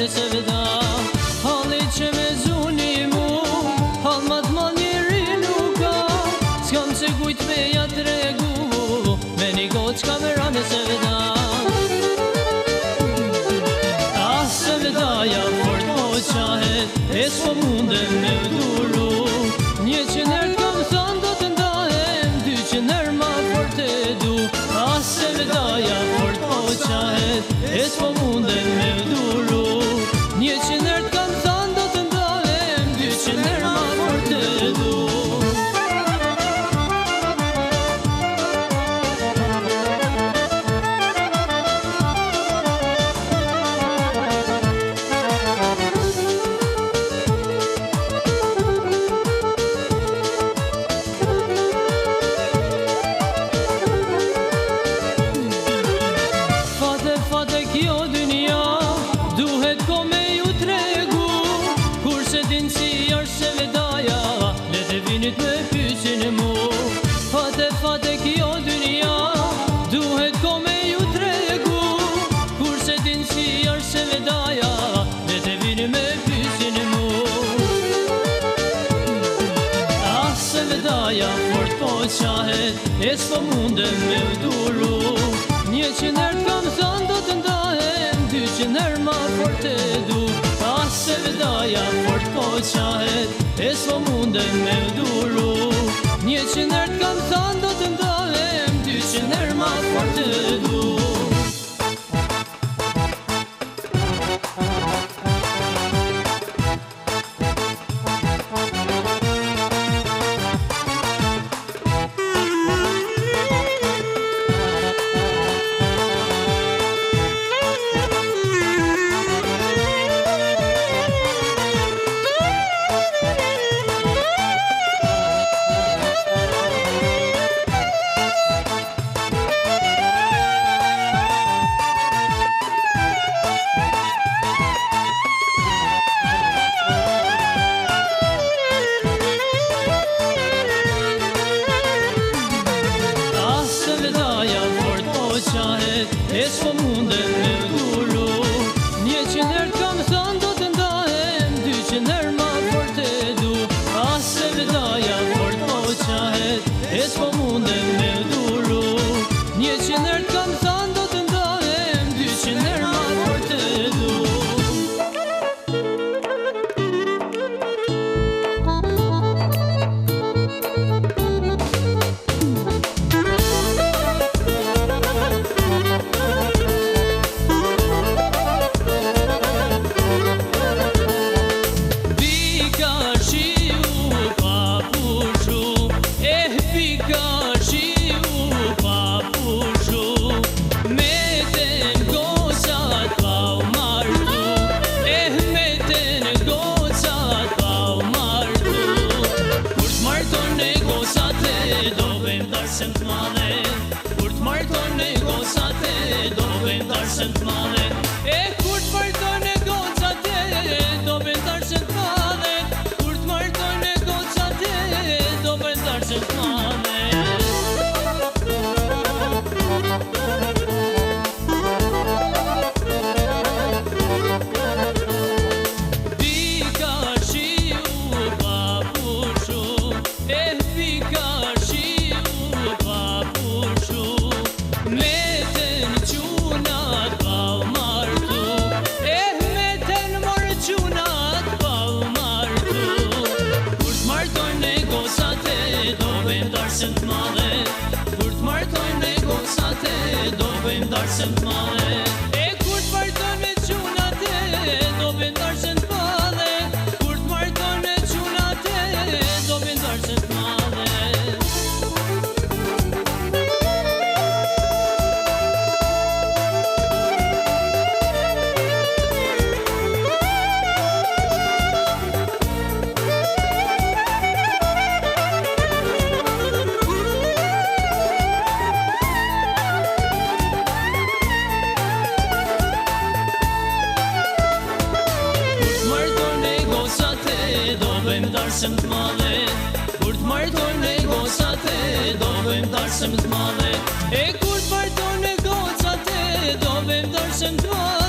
në sevda. Halli që me zuni mu, hall ma t'ma njeri nuk ka. S'kam se kujt me ja tregu, me një gotë qka me ra në sevda. Sevdaja fort po qahet, e s'po mundem me vduru. 100 herë kam thënë do të ndahem, 200 herë ma fort e du. Sevdaja fort po qahet, e s'po mundem me vduru. 100 herë kam thënë do të ndahem, 200 herë ma fort e du. Kjo dynja duhet ko me ju tregu, kurse din si është sevdaja, le të vinit me pysin mu. Fate kjo dynja duhet ko me ju tregu, kurse din si është sevdaja, le të vinit me pysin mu. Sevdaja fort po qahet, e s'po mundem me vduru. 100 herë kam thënë do të ndahem, 200 herë ma fort e du. Sevdaja fort po qahet, e s'po mundem me vduru. 100 herë kam thënë do të ndahem, 200 herë ma fort e du. E s'po mundem me vduru. 100 herë kam thënë do të ndahem, 200 herë ma fort e du. Sevdaja fort po qahet, e s'po mundem me vduru. 100 herë kam thënë do të ndahem, 200 herë ma fort e du. Kur t'marton e gocate, do bëjmë darsën t'madhe. Kur t'marton e gocate, do bëjmë darsën t'madhe. Kur t'marton e gocate, do bëjmë darsën t'madhe. Kur t'martojnë e gocate, do bëjmë darsën t'madhe. Kur t'martojnë e qunate, do bëjmë darsën t'madhe. Kur t'martojnë e qunate, do bëjmë darsën t'madhe. Darsën t'madhe, kur t'martojnë e gocate, do bëjmë darsën t'madhe. Kur t'martojnë e gocate, do bëjmë darsën t'madhe.